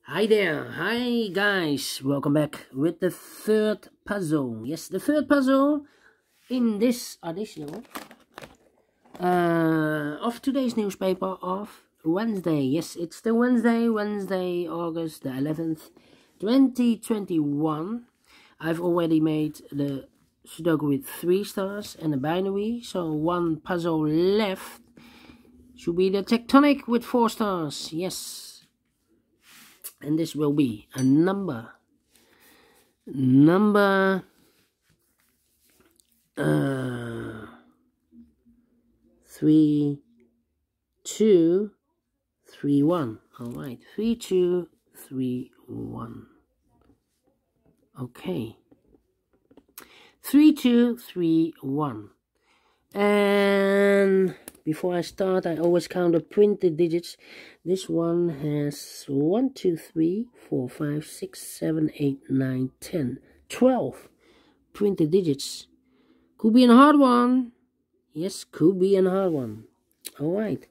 Hi there, hi guys, welcome back with the third puzzle. Yes, the third puzzle in this edition of today's newspaper of Wednesday. Yes, it's the Wednesday, August the 11th, 2021. I've already made the Sudoku with 3 stars and a binary, so one puzzle left. Should be the Tectonic with 4 stars, yes. And this will be a number 3, 2, 3, 1. All right, 3, 2, 3, 1. Okay, 3, 2, 3, 1. And before I start, I always count the printed digits. This one has 1, 2, 3, 4, 5, 6, 7, 8, 9, 10, 12 printed digits. Could be a hard one. Yes, could be a hard one. Alright.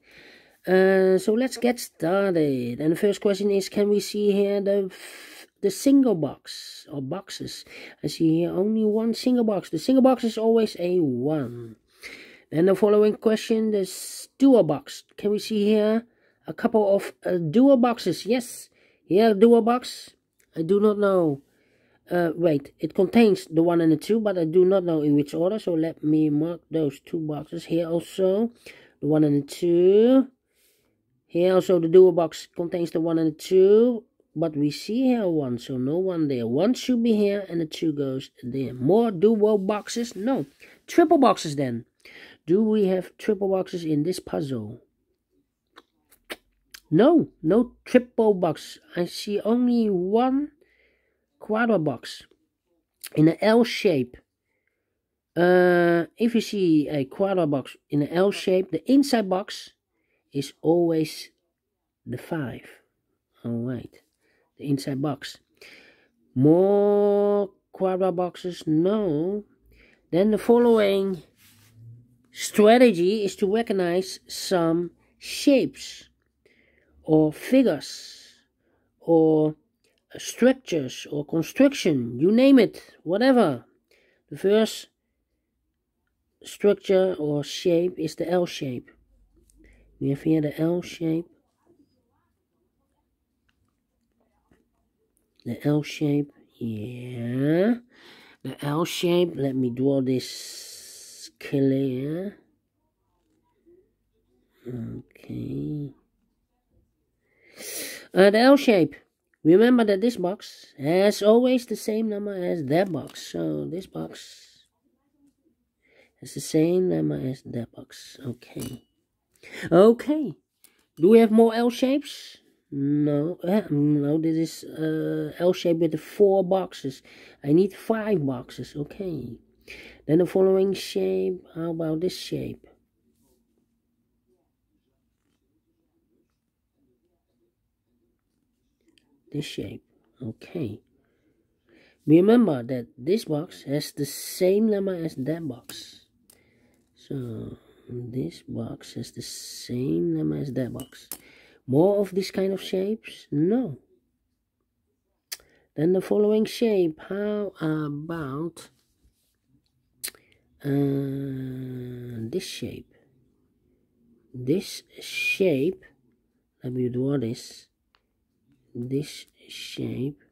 So let's get started. And the first question is, can we see here the single box or boxes? I see here only one single box. The single box is always a 1. Then the following question, the dual box. Can we see here a couple of dual boxes? Yes, here dual box. I do not know. Wait, it contains the 1 and the 2, but I do not know in which order. So let me mark those 2 boxes. Here also the 1 and the 2. Here also the dual box contains the 1 and the 2. But we see here 1, so no 1 there. 1 should be here and the 2 goes there. More dual boxes? No. Triple boxes then. Do we have triple boxes in this puzzle? No, no triple box. I see only one quadra box in an L shape. If you see a quadra box in an L shape, the inside box is always the 5. Alright, the inside box. More quadra boxes? No. Then the following strategy is to recognize some shapes or figures or structures or construction, you name it, whatever. The first structure or shape is the L shape. We have here the L shape. The L shape, yeah. The L shape, let me draw this clear. Okay. The L shape. Remember that this box has always the same number as that box. So this box has the same number as that box. Okay. Okay. Do we have more L shapes? No. No, this is L shape with the 4 boxes. I need 5 boxes. Okay. Then the following shape. How about this shape? This shape. Okay. Remember that this box has the same number as that box. So this box has the same number as that box. More of this kind of shapes? No. Then the following shape. How about this shape? This shape. Let me draw this. This shape.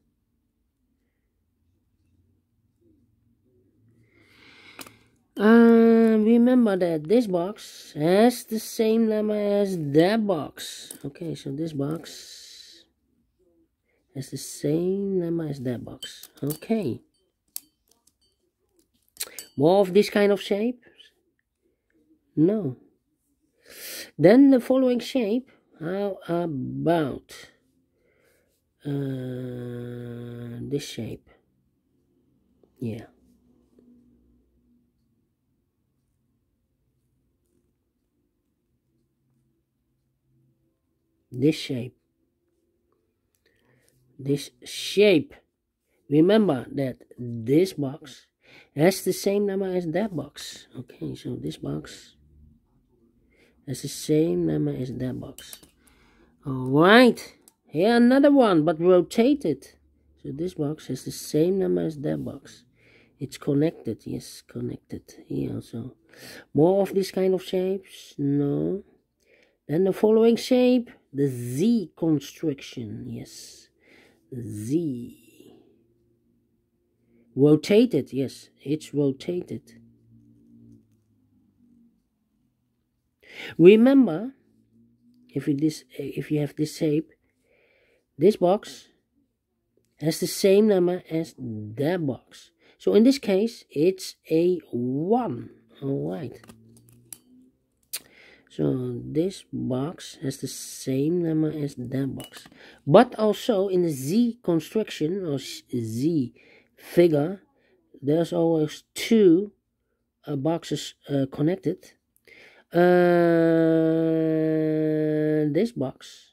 Remember that this box has the same number as that box. Okay, so this box has the same number as that box. Okay. More of this kind of shape? No. Then the following shape. How about this shape? Yeah. This shape. This shape. Remember that this box has the same number as that box. Okay, so this box has the same number as that box. Alright. Here another one, but rotated. So this box has the same number as that box. It's connected, yes, connected. Here also. More of these kind of shapes? No. Then the following shape, the Z construction, yes. Z. Rotated, yes, it's rotated. Remember, if you have this shape, this box has the same number as that box. So in this case, it's a 1. Alright. So this box has the same number as that box. But also in the Z construction or Z figure, there's always two boxes connected. This box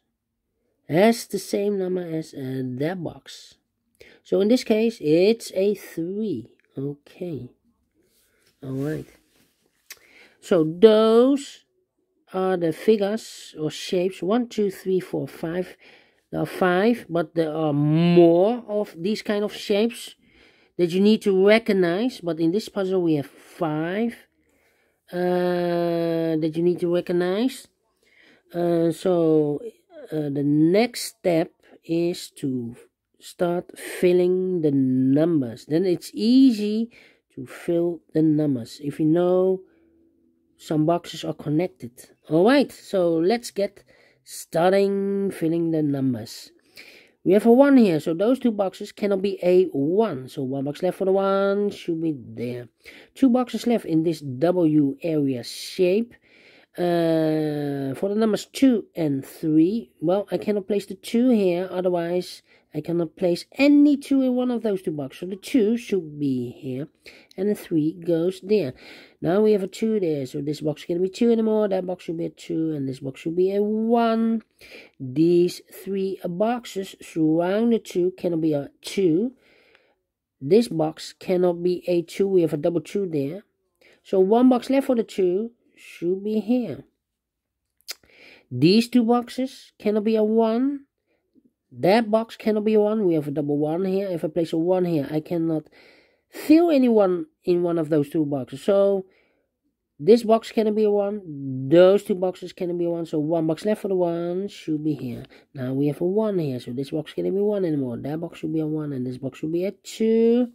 has the same number as that box. So in this case, it's a 3. Okay. Alright. So those are the figures or shapes. 1, 2, 3, 4, 5. There are 5, but there are more of these kind of shapes that you need to recognize. But in this puzzle, we have 5 that you need to recognize. So the next step is to start filling the numbers. Then it's easy to fill the numbers if you know some boxes are connected. Alright, so let's get starting filling the numbers. We have a 1 here, so those two boxes cannot be a 1. So 1 box left for the 1 should be there. 2 boxes left in this W area shape. For the numbers 2 and 3, well, I cannot place the 2 here, otherwise I cannot place any 2 in one of those two boxes. So the 2 should be here, and the 3 goes there. Now we have a 2 there, so this box can be 2 anymore, that box should be a 2, and this box should be a 1. These 3 boxes surround the 2 cannot be a 2. This box cannot be a 2, we have a double 2 there. So 1 box left for the 2 should be here. These two boxes cannot be a 1. That box cannot be a 1. We have a double 1 here. If I place a 1 here, I cannot fill anyone in one of those two boxes. So this box cannot be a 1. Those two boxes cannot be a 1. So 1 box left for the 1 should be here. Now we have a 1 here. So this box cannot be 1 anymore. That box should be a 1 and this box should be a 2.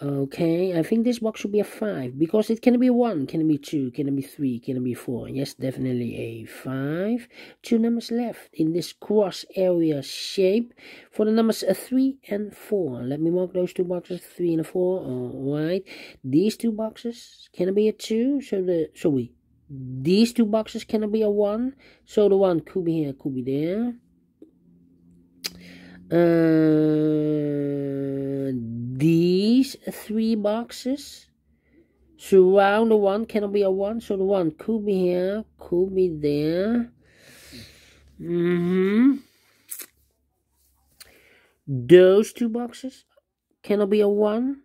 Okay, I think this box should be a 5 because it can be 1, can be 2, can be 3, can be 4. Yes, definitely a 5. 2 numbers left in this cross area shape for the numbers 3 and 4. Let me mark those two boxes, 3 and 4. Alright, these two boxes can be a 2. These two boxes cannot be a 1. So the 1 could be here, could be there. These 3 boxes surround the 1 cannot be a 1, so the 1 could be here, could be there. Those 2 boxes cannot be a 1,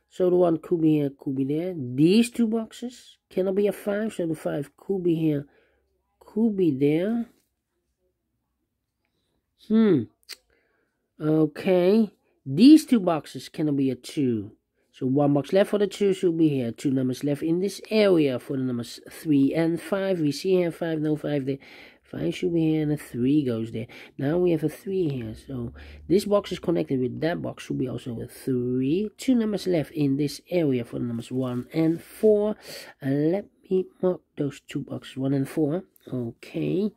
so the 1 could be here, could be there. These 2 boxes cannot be a 5, so the 5 could be here, could be there. Okay, these 2 boxes cannot be a 2. So 1 box left for the 2 should be here. 2 numbers left in this area for the numbers 3 and 5. We see here 5, no 5 there. 5 should be here and a 3 goes there. Now we have a 3 here. So this box is connected with that box, should be also a 3. 2 numbers left in this area for the numbers 1 and 4. Let me mark those 2 boxes, 1 and 4. Okay.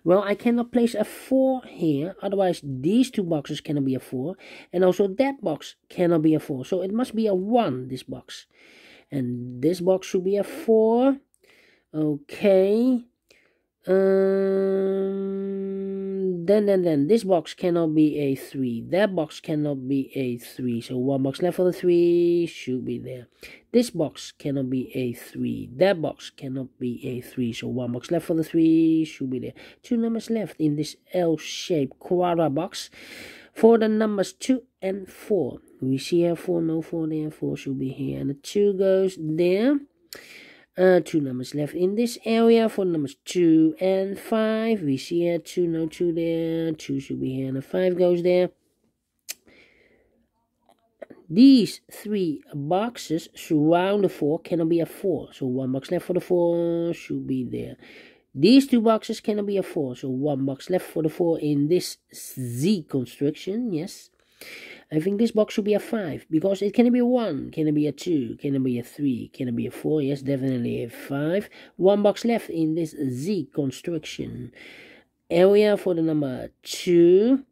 Well, I cannot place a 4 here, otherwise these 2 boxes cannot be a 4, and also that box cannot be a 4, so it must be a 1, this box, and this box should be a 4. Okay, then this box cannot be a 3, that box cannot be a 3, so 1 box left for the 3 should be there. This box cannot be a 3, that box cannot be a 3, so 1 box left for the 3 should be there. 2 numbers left in this L-shaped quadra box for the numbers 2 and 4. We see here 4, no 4 there, 4 should be here, and the 2 goes there. Two numbers left in this area for numbers 2 and 5. We see here 2, no 2 there. 2 should be here, and a 5 goes there. These 3 boxes surround the 4 cannot be a 4. So 1 box left for the 4 should be there. These 2 boxes cannot be a 4. So 1 box left for the 4 in this Z construction. Yes. I think this box should be a 5 because it can be a 1, can it be a 2, can it be a 3, can it be a 4? Yes, definitely a 5. 1 box left in this Z construction area for the number 2.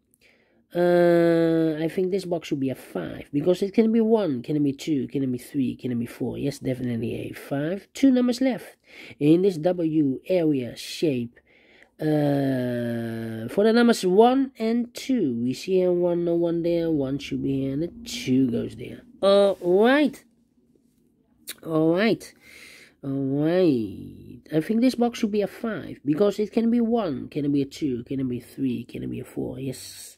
I think this box should be a 5 because it can be 1, can it be 2, can it be 3, can it be 4? Yes, definitely a 5. 2 numbers left in this W area shape. For the numbers 1 and 2, we see here 1, no 1 there, 1 should be here, and the 2 goes there. Alright. I think this box should be a 5 because it can be 1, can it be a 2, can it be a 3, can it be a 4? Yes.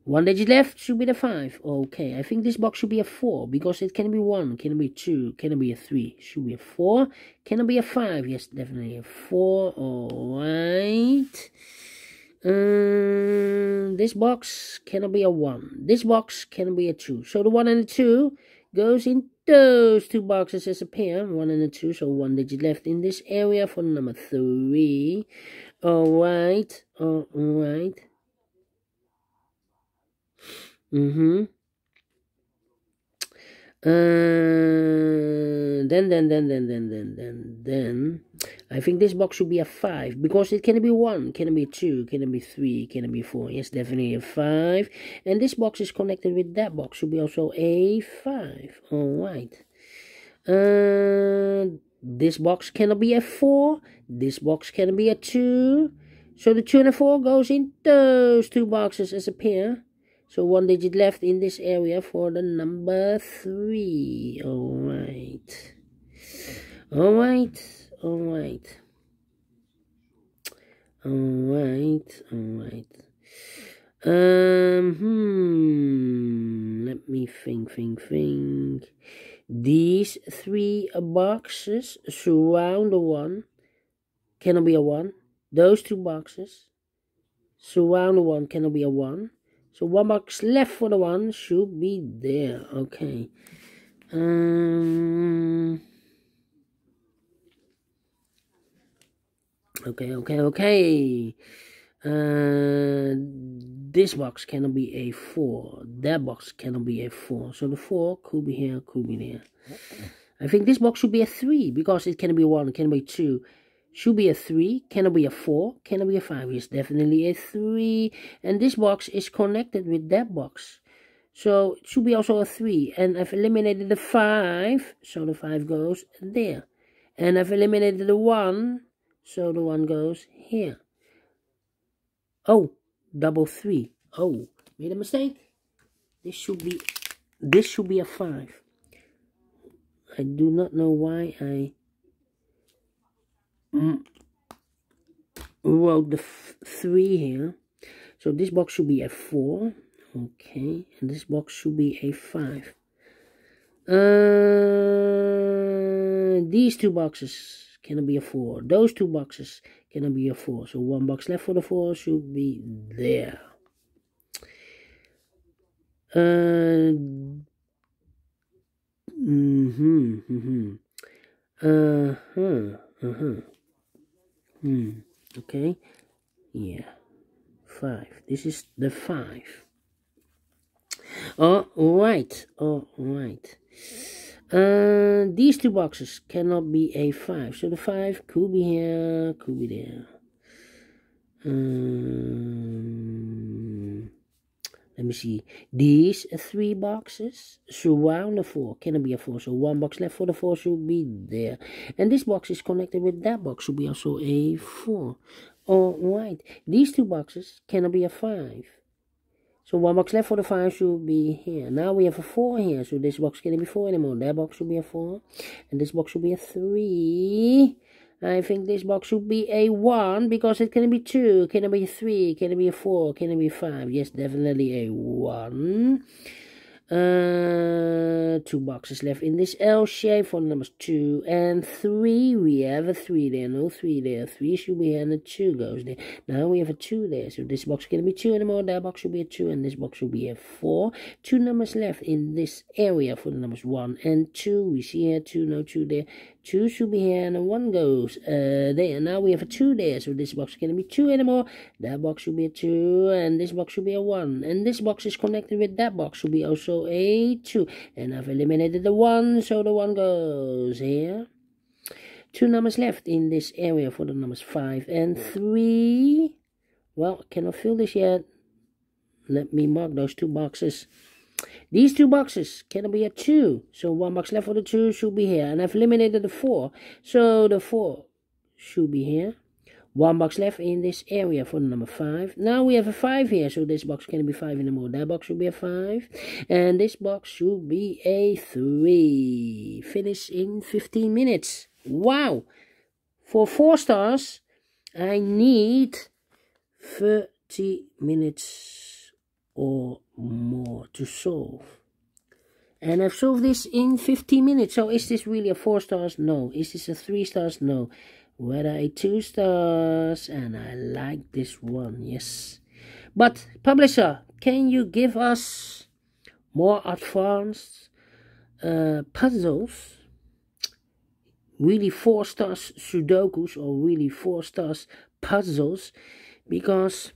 1 digit left should be the 5. Okay, I think this box should be a 4 because it can be 1, can it be 2, can it be a 3, should be a 4, can it be a 5? Yes, definitely a 4. Alright. This box cannot be a 1. This box cannot be a 2. So the 1 and the 2 goes in those 2 boxes as a pair. 1 and a 2. So 1 digit left in this area for number 3. Alright. Then I think this box should be a 5 because it can be 1, can it be 2, can it be 3, can it be 4? Yes, definitely a 5. And this box is connected with that box, should be also a 5. Alright. This box cannot be a 4. This box cannot be a 2. So the 2 and a 4 goes in those 2 boxes as a pair. So 1 digit left in this area for the number 3. Alright. Let me think. These 3 boxes surround the 1. Cannot be a 1. Those 2 boxes surround the 1. Cannot be a 1. So 1 box left for the 1 should be there. Okay. Okay. This box cannot be a 4. That box cannot be a 4. So the 4 could be here, could be there. I think this box should be a 3 because it can be 1, can be 2. Should be a 3, can it be a 4, can it be a 5? Yes, definitely a 3. And this box is connected with that box. So it should be also a 3. And I've eliminated the 5, so the 5 goes there. And I've eliminated the 1, so the 1 goes here. Oh, double 3. Oh, made a mistake. This should be a 5. I do not know why I wrote the 3 here. So this box should be a 4. Okay, and this box should be a 5. These 2 boxes cannot be a 4. Those 2 boxes cannot be a 4. So 1 box left for the 4 should be there. Okay. Yeah. 5. This is the 5. Alright. These 2 boxes cannot be a 5. So the 5 could be here, could be there. Let me see. These 3 boxes surround the 4. Cannot be a 4. So 1 box left for the 4 should be there. And this box is connected with that box. Should be also a 4. Alright. These 2 boxes cannot be a 5. So 1 box left for the 5 should be here. Now we have a 4 here. So this box cannot be 4 anymore. That box should be a 4. And this box should be a 3. I think this box should be a 1 because it can be 2, can it be 3, can it be a 4, can it be 5? Yes, definitely a 1. Two boxes left in this L shape for the numbers 2 and 3. We have a 3 there, no 3 there. 3 should be here and a 2 goes there. Now we have a 2 there, so this box can be 2 anymore. That box should be a 2 and this box should be a 4. 2 numbers left in this area for the numbers 1 and 2. We see here 2, no 2 there. 2 should be here and a 1 goes there. Now we have a 2 there, so this box can't be 2 anymore. That box should be a 2 and this box should be a 1. And this box is connected with that box, should be also a 2. And I've eliminated the 1, so the 1 goes here. 2 numbers left in this area for the numbers 5 and 3. Well, cannot fill this yet. Let me mark those 2 boxes. These 2 boxes can be a 2, so 1 box left for the 2 should be here, and I've eliminated the 4, so the 4 should be here. 1 box left in this area for the number 5. Now we have a 5 here, so this box can be 5 anymore. That box should be a 5, and this box should be a 3. Finish in 15 minutes. Wow! For 4 stars, I need 30 minutes or more to solve. And I've solved this in 15 minutes. So is this really a 4 stars? No. Is this a 3 stars? No. Whether a 2 stars? And I like this one. Yes. But publisher, can you give us more advanced puzzles? Really 4 stars Sudokus or really 4 stars puzzles? Because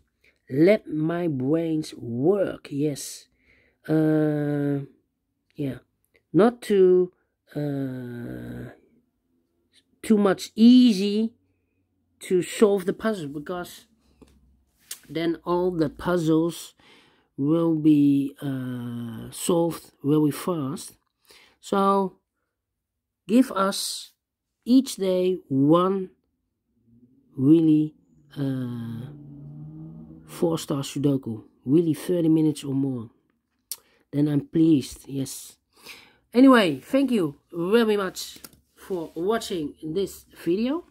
let my brains work. Yes. Yeah, not too much easy to solve the puzzle, because then all the puzzles will be solved very fast. So give us each day one really 4-star Sudoku, really 30 minutes or more. Then I'm pleased. Yes. Anyway, thank you very much for watching this video.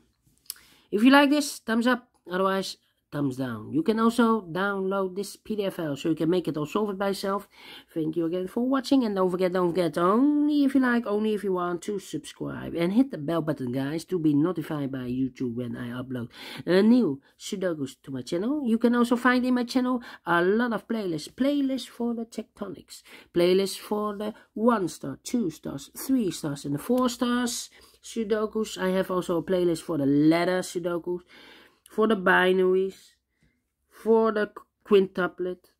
If you like this, thumbs up. Otherwise, thumbs down. You can also download this PDF file so you can make it or solve it by yourself. Thank you again for watching, and don't forget, only if you like, only if you want, to subscribe and hit the bell button, guys, to be notified by YouTube when I upload new Sudokus to my channel. You can also find in my channel a lot of playlists for the Tectonics, playlists for the 1 star, 2 stars, 3 stars, and the 4 stars Sudokus. I have also a playlist for the letter Sudokus, for the binaries, for the quintuplet,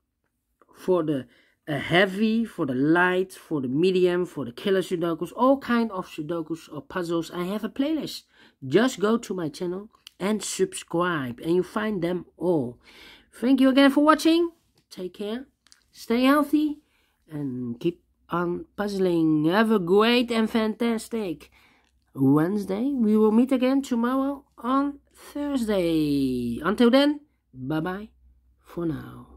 for the heavy, for the light, for the medium, for the killer Sudokus, all kind of Sudokus or puzzles. I have a playlist. Just go to my channel and subscribe, and you find them all. Thank you again for watching. Take care, stay healthy, and keep on puzzling. Have a great and fantastic Wednesday. We will meet again tomorrow on Thursday. Until then, bye bye for now.